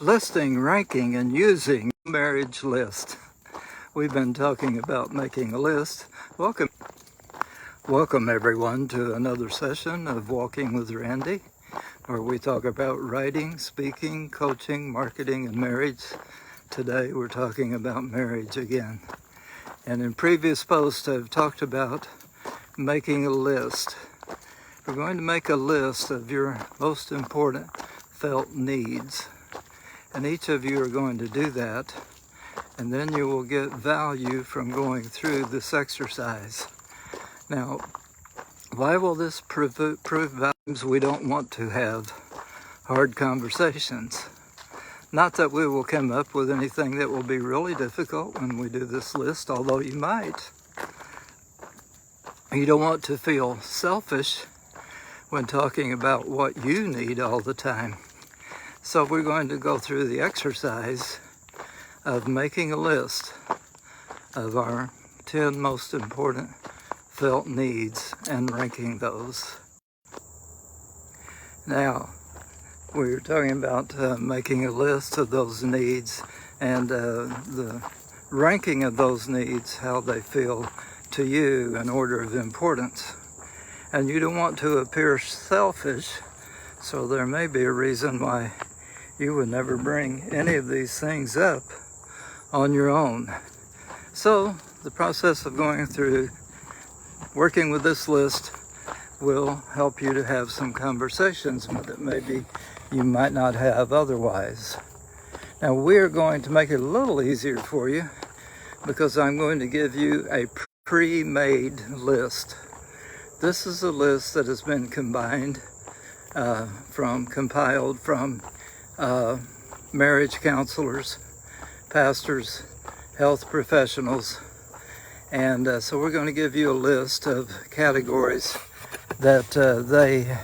listing, ranking, and using marriage list. We've been talking about making a list. Welcome everyone to another session of Walking with Randy, where we talk about writing, speaking, coaching, marketing, and marriage. Today we're talking about marriage again. And in previous posts I've talked about making a list. We're going to make a list of your most important felt needs. And each of you are going to do that, and then you will get value from going through this exercise. Now, why will this prove values? We don't want to have hard conversations. Not that we will come up with anything that will be really difficult when we do this list, although you might. You don't want to feel selfish when talking about what you need all the time. So we're going to go through the exercise of making a list of our 10 most important felt needs and ranking those. Now, we're talking about making a list of those needs and the ranking of those needs, how they feel to you in order of importance. And you don't want to appear selfish, so there may be a reason why you would never bring any of these things up on your own. So the process of going through working with this list will help you to have some conversations that maybe you might not have otherwise. Now we're going to make it a little easier for you because I'm going to give you a pre-made list. This is a list that has been compiled from marriage counselors, pastors, health professionals, and so we're going to give you a list of categories that they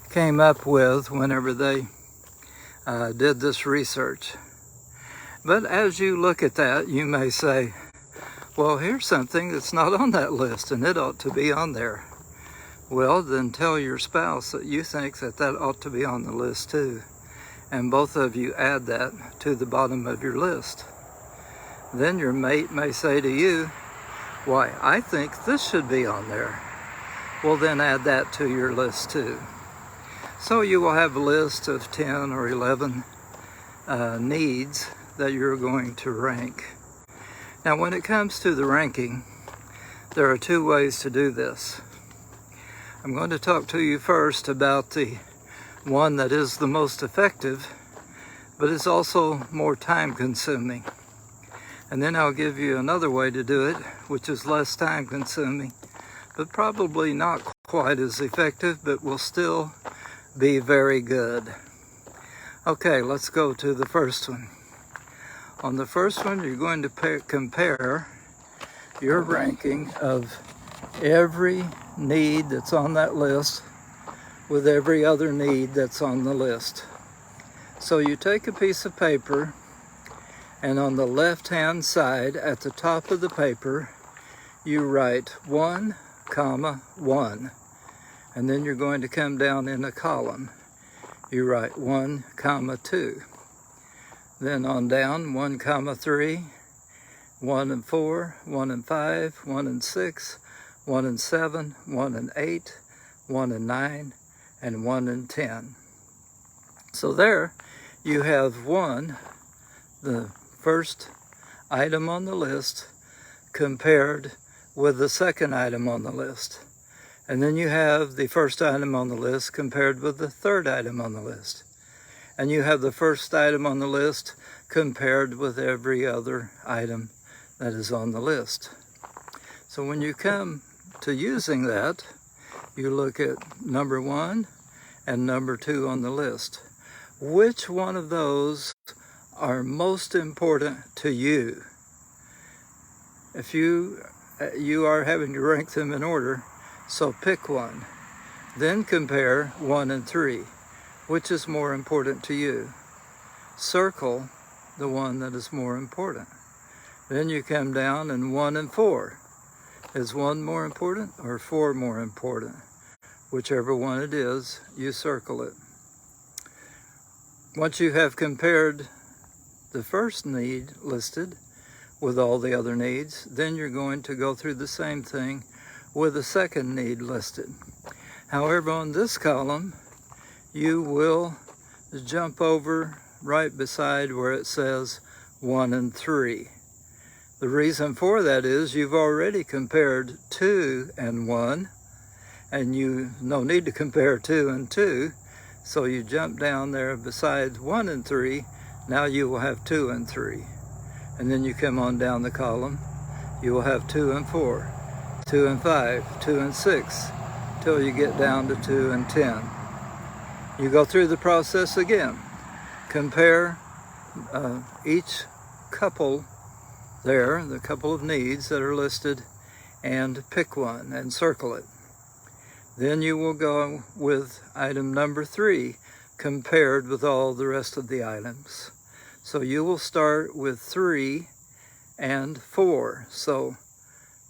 came up with whenever they did this research. But as you look at that, you may say, well, here's something that's not on that list and it ought to be on there. Well, then tell your spouse that you think that ought to be on the list too. And both of you add that to the bottom of your list. Then your mate may say to you, why, I think this should be on there. Well, then add that to your list too. So you will have a list of 10 or 11 needs that you're going to rank. Now, when it comes to the ranking, there are two ways to do this. I'm going to talk to you first about the one that is the most effective, but is also more time consuming. And then I'll give you another way to do it, which is less time consuming, but probably not quite as effective, but will still be very good. Okay, let's go to the first one. On the first one, you're going to compare your ranking of every need that's on that list with every other need that's on the list. So you take a piece of paper, and on the left-hand side at the top of the paper, you write 1, 1. And then you're going to come down in a column. You write 1, 2. Then on down, 1, 3, 1 and 4, 1 and 5, 1 and 6, 1 and 7, 1 and 8, 1 and 9, and 1 and 10. So there you have the first item on the list, compared with the second item on the list. And then you have the first item on the list compared with the third item on the list. And you have the first item on the list compared with every other item that is on the list. So when you come to using that, you look at number 1 and number 2 on the list. Which one of those are most important to you? If you are having to rank them in order, so pick one. Then compare 1 and 3. Which is more important to you? Circle the one that is more important. Then you come down and 1 and 4. Is 1 more important or 4 more important? Whichever one it is, you circle it. Once you have compared the first need listed with all the other needs, then you're going to go through the same thing with the second need listed. However, on this column, you will jump over right beside where it says 1 and 3. The reason for that is you've already compared 2 and 1, and you no need to compare 2 and 2, so you jump down there beside 1 and 3. Now you will have 2 and 3. And then you come on down the column, you will have 2 and 4, 2 and 5, 2 and 6, till you get down to 2 and 10. You go through the process again. Compare each couple there, the couple of needs that are listed, and pick one and circle it. Then you will go with item number 3, compared with all the rest of the items. So you will start with 3 and 4. So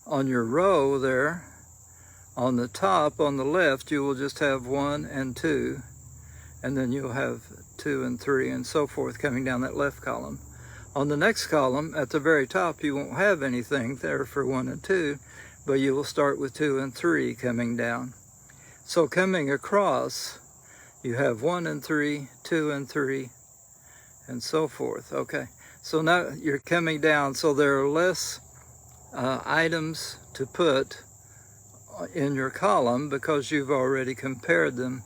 on your row there, on the top, on the left, you will just have 1 and 2, and then you'll have 2 and 3, and so forth, coming down that left column. On the next column, at the very top, you won't have anything there for 1 and 2, but you will start with 2 and 3 coming down. So coming across, you have 1 and 3, 2 and 3, and so forth. Okay, so now you're coming down, so there are less items to put in your column because you've already compared them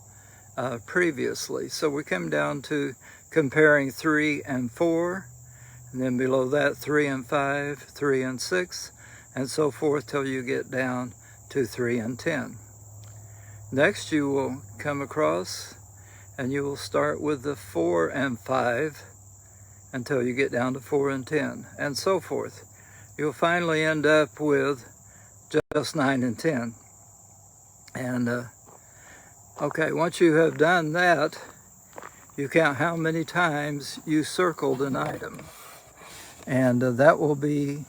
previously. So we come down to comparing 3 and 4, and then below that 3 and 5, 3 and 6, and so forth till you get down to 3 and 10. Next you will come across and you will start with the 4 and 5 until you get down to 4 and 10, and so forth. You'll finally end up with just 9 and 10. And okay, once you have done that, you count how many times you circled an item. And that will be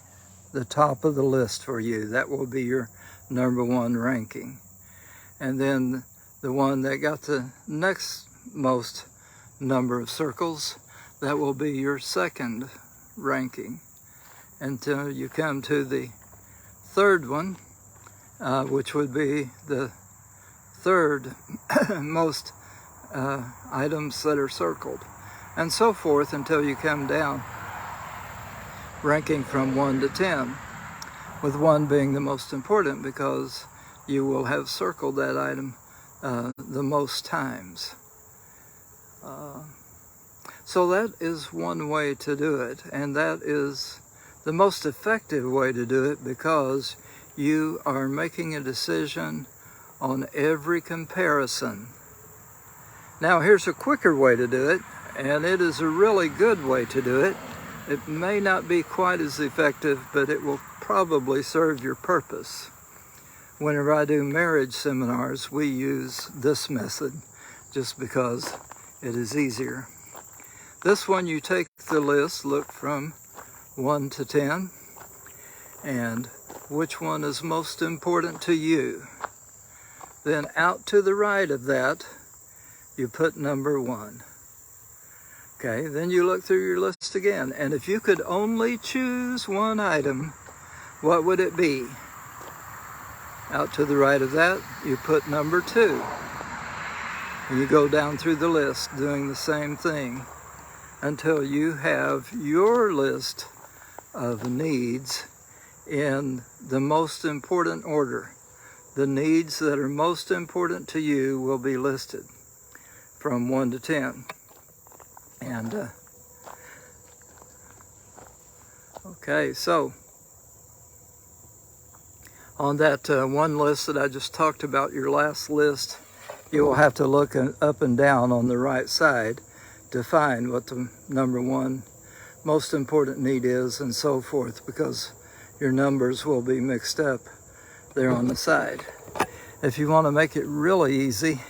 the top of the list for you. That will be your number 1 ranking. And then the one that got the next most number of circles, that will be your second ranking, until you come to the third one, which would be the third most items that are circled, and so forth until you come down, ranking from 1 to 10, with 1 being the most important because you will have circled that item the most times. So that is one way to do it, and that is the most effective way to do it because you are making a decision on every comparison. Now here's a quicker way to do it, and it is a really good way to do it. It may not be quite as effective, but it will probably serve your purpose. Whenever I do marriage seminars, we use this method just because it is easier. This one, you take the list, look from 1 to 10, and which one is most important to you. Then out to the right of that, you put number 1. Okay, then you look through your list again, and if you could only choose one item, what would it be? Out to the right of that, you put number 2. And you go down through the list doing the same thing until you have your list of needs in the most important order. The needs that are most important to you will be listed from 1 to 10. And okay, so on that one list that I just talked about, your last list, you will have to look up and down on the right side to find what the number 1 most important need is, and so forth, because your numbers will be mixed up there on the side. If you want to make it really easy,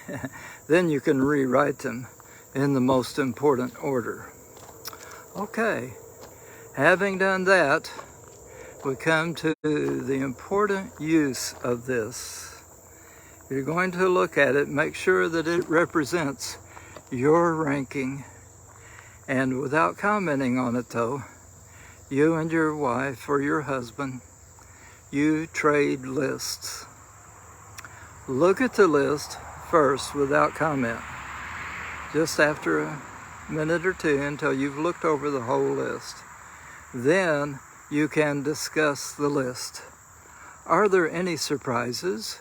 then you can rewrite them in the most important order. Okay, having done that, we come to the important use of this. You're going to look at it, make sure that it represents your ranking And without commenting on it though, you and your wife or your husband, you trade lists. Look at the list first without comment, just after a minute or two until you've looked over the whole list. Then you can discuss the list. Are there any surprises?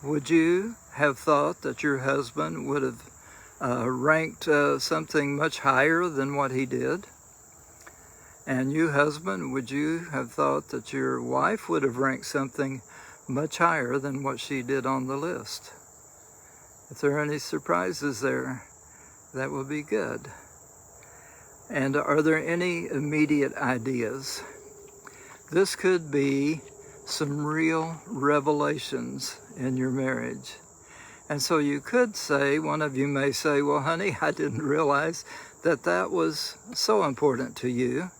Would you have thought that your husband would have ranked something much higher than what he did? And you, husband, would you have thought that your wife would have ranked something much higher than what she did on the list? If there are any surprises there, that would be good. And are there any immediate ideas? This could be some real revelations in your marriage. And so you could say, one of you may say, well, honey, I didn't realize that that was so important to you.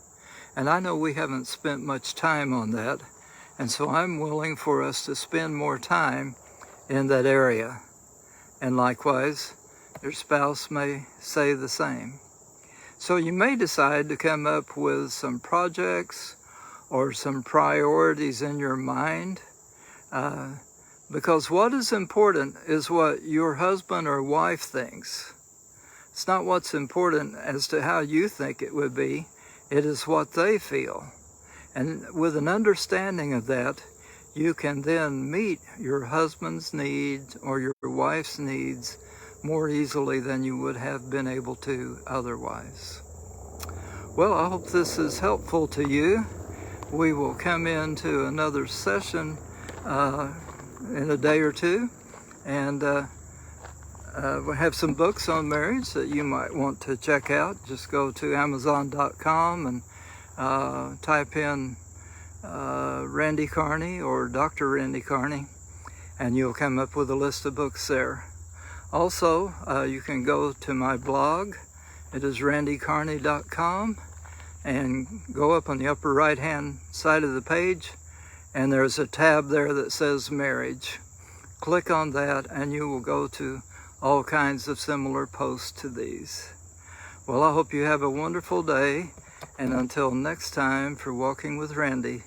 And I know we haven't spent much time on that. And so I'm willing for us to spend more time in that area. And likewise, your spouse may say the same. So you may decide to come up with some projects or some priorities in your mind, because what is important is what your husband or wife thinks. It's not what's important as to how you think it would be, it is what they feel. And with an understanding of that, you can then meet your husband's needs or your wife's needs more easily than you would have been able to otherwise. Well, I hope this is helpful to you. We will come into another session in a day or two, and we have some books on marriage that you might want to check out. Just go to Amazon.com and type in Randy Carney or Dr. Randy Carney, and you'll come up with a list of books there. Also, you can go to my blog. It is randycarney.com, and go up on the upper right hand side of the page, and there's a tab there that says marriage. Click on that and you will go to all kinds of similar posts to these. Well, I hope you have a wonderful day, and until next time for Walking with Randy,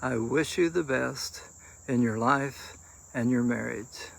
I wish you the best in your life and your marriage.